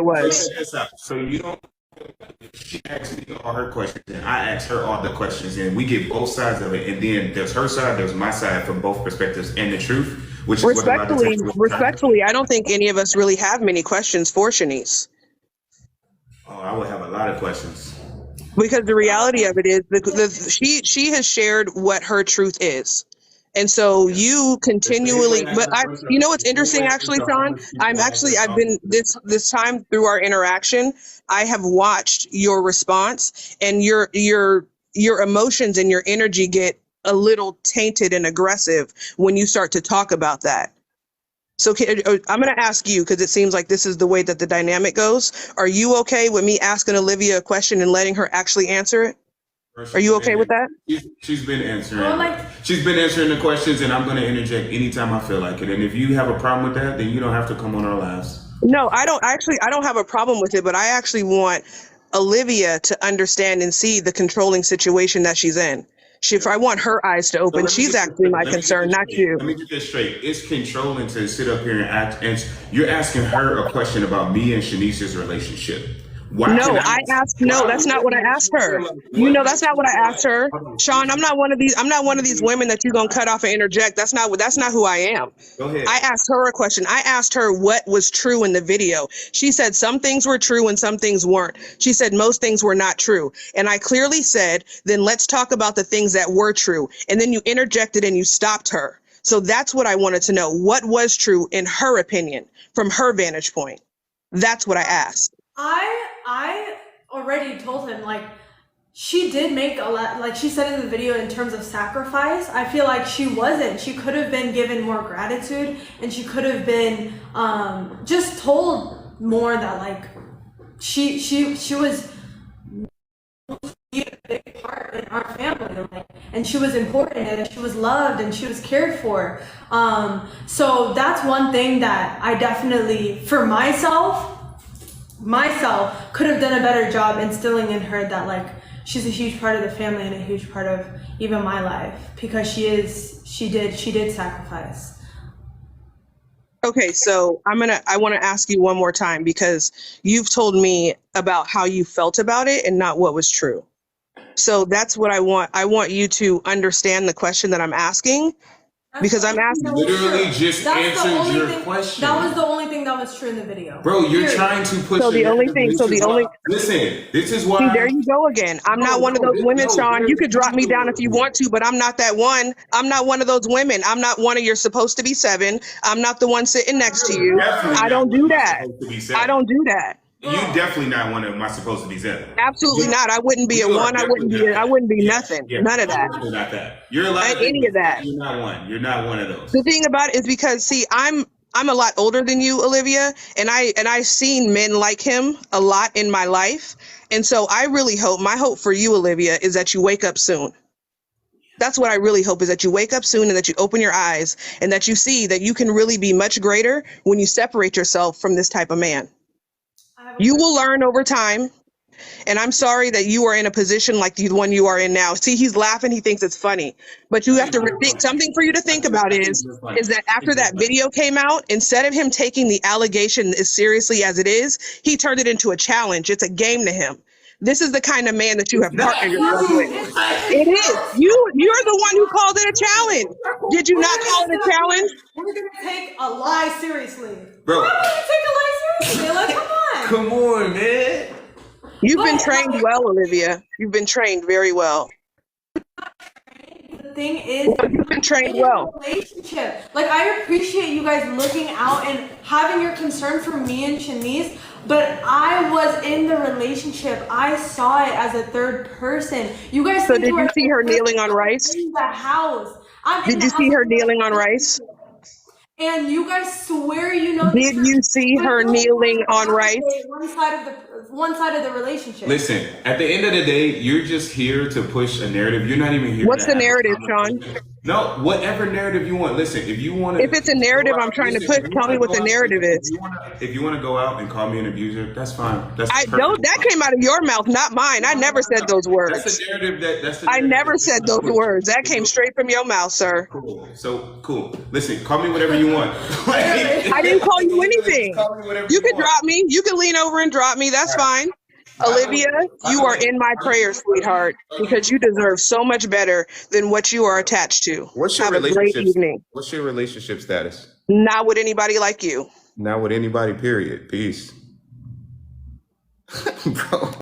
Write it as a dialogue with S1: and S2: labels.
S1: So
S2: was.
S1: check this out. So you don't. She asked me all her questions, and I asked her all the questions, and we get both sides of it. And then there's her side, there's my side from both perspectives, and the truth, which is what a lot of
S2: Respectfully,
S1: times we're trying to.
S2: respectfully, I don't think any of us really have many questions for Shanice.
S1: Oh, I would have a lot of questions.
S2: Because the reality of it is she has shared what her truth is. And so
S1: Yeah.
S2: you
S1: The same way
S2: continually,
S1: I
S2: but
S1: have a
S2: I,
S1: bunch of,
S2: you know what's
S1: the same
S2: interesting
S1: way I
S2: actually,
S1: answer
S2: Sean?
S1: homeless people, I answer
S2: I've been this time through our interaction, I have watched your response and your emotions and your energy get a little tainted and aggressive when you start to talk about that. So I'm going to ask you, because it seems like this is the way that the dynamic goes. Are you okay with me asking Olivia a question and letting her actually answer it? Are
S1: She's
S2: you okay with
S1: been
S2: that?
S1: she's been answering.
S3: Well, like,
S1: She's been answering the questions, and I'm going to interject anytime I feel like it. And if you have a problem with that, then you don't have to come on our lives.
S2: No, I don't have a problem with it, but I actually want Olivia to understand and see the controlling situation that she's in. If I want her eyes to
S1: So
S2: open,
S1: let me
S2: she's
S1: get this
S2: actually
S1: straight.
S2: my
S1: Let me get
S2: concern,
S1: this
S2: not
S1: straight.
S2: you.
S1: Let me get this straight. It's controlling to sit up here and act, and you're asking her a question about me and Shanice's relationship. Why can
S2: No,
S1: I?
S2: no,
S1: Why
S2: that's not what I
S1: makes
S2: asked
S1: you feel
S2: her.
S1: like?
S2: You
S1: What
S2: know, that's
S1: makes
S2: not
S1: you
S2: what I
S1: feel
S2: asked
S1: like?
S2: her.
S1: Hold on,
S2: Sean, I'm not one of these women that you're going to cut off and interject. That's not who I am.
S1: Go ahead.
S2: I asked her a question. I asked her what was true in the video. She said some things were true and some things weren't. She said most things were not true. And I clearly said, then let's talk about the things that were true. And then you interjected and you stopped her. So that's what I wanted to know. What was true in her opinion, from her vantage point? That's what I asked.
S3: I already told him, like, she did make a lot, like she said in the video, in terms of sacrifice. I feel like she could have been given more gratitude, and she could have been just told more that, like, she was a big part in our family, like, and she was important, and she was loved, and she was cared for. So that's one thing that I definitely, for myself could have done a better job instilling in her, that, like, she's a huge part of the family and a huge part of even my life, because she did sacrifice.
S2: Okay, so I want to ask you one more time, because you've told me about how you felt about it and not what was true. So that's what I want. I want you to understand the question that I'm asking, because I'm asking.
S1: Literally just answered your question.
S3: That was the only thing that was true in the video.
S1: Bro, you're
S3: Period.
S1: trying to push
S2: So
S1: the
S2: the only
S1: narrative.
S2: thing, so the only,
S1: Listen, this is
S2: see,
S1: why.
S2: there you go again. I'm not one of those women, Sean. You could drop me down if you want to, but I'm not that one. I'm not one of those women. I'm not one of your supposed to be seven. I'm not the one sitting next to you. I don't do that. I don't do that.
S1: You definitely not one of my supposed to be seven.
S2: Absolutely not. I wouldn't be a
S1: You are
S2: one. I wouldn't
S1: definitely
S2: be.
S1: not
S2: I
S1: that.
S2: wouldn't be
S1: Yeah,
S2: nothing.
S1: yeah,
S2: None of
S1: you're
S2: that.
S1: definitely not that. You're a lot of
S2: Any
S1: things,
S2: of that.
S1: but you're not one. You're not one of those.
S2: The thing about it is, because see, I'm a lot older than you, Olivia, and I've seen men like him a lot in my life. And so I really hope, my hope for you, Olivia, is that you wake up soon. That's what I really hope, is that you wake up soon and that you open your eyes and that you see that you can really be much greater when you separate yourself from this type of man. You will learn over time. And I'm sorry that you are in a position like the one you are in now. See, he's laughing. He thinks it's funny. But you have to think, something for you to think about is that after that video came out, instead of him taking the allegation as seriously as it is, he turned it into a challenge. It's a game to him. This is the kind of man that you have partnered yourself with. It is. You're the one who called it a challenge. Did you not call it a challenge?
S3: We're gonna take a lie seriously.
S1: Bro.
S3: Why would we take a lie seriously? Like, come on.
S1: Come on, man.
S2: You've been trained well, Olivia. You've been trained very well.
S3: The thing is,
S2: You've been trained well.
S3: Relationship. Like, I appreciate you guys looking out and having your concern for me and Shanice, but I was in the relationship. I saw it as a third person. You guys.
S2: So did you see her kneeling on rice?
S3: In the house.
S2: Did you see her kneeling on rice?
S3: And you guys swear you know.
S2: Did you see her kneeling on rice?
S3: One side of the relationship.
S1: Listen, at the end of the day, you're just here to push a narrative. You're not even here.
S2: What's
S1: to
S2: the
S1: have a
S2: narrative,
S1: conversation.
S2: Sean?
S1: No, whatever narrative you want. Listen, if you want to,
S2: If it's a narrative I'm trying to push, tell me what the narrative is.
S1: If you want to go out and call me an abuser, that's fine. That's
S2: I
S1: perfectly
S2: don't. That
S1: fine.
S2: came out of your mouth, not mine. I never said those
S1: That's
S2: words.
S1: the narrative that's the
S2: I
S1: narrative
S2: never
S1: that
S2: said
S1: you're
S2: those
S1: trying to push.
S2: words. That came straight from your mouth, sir.
S1: Cool. So cool. Listen, call me whatever you want.
S2: I didn't call you anything.
S1: Call me whatever
S2: You can
S1: want.
S2: drop me. You can lean over and drop me. That's fine. Olivia, you are in my prayers, sweetheart, because you deserve so much better than what you are attached to.
S1: What's your
S2: Have a great
S1: relationship?
S2: evening.
S1: What's your relationship status?
S2: Not with anybody like you.
S1: Not with anybody. Period. Peace. Bro.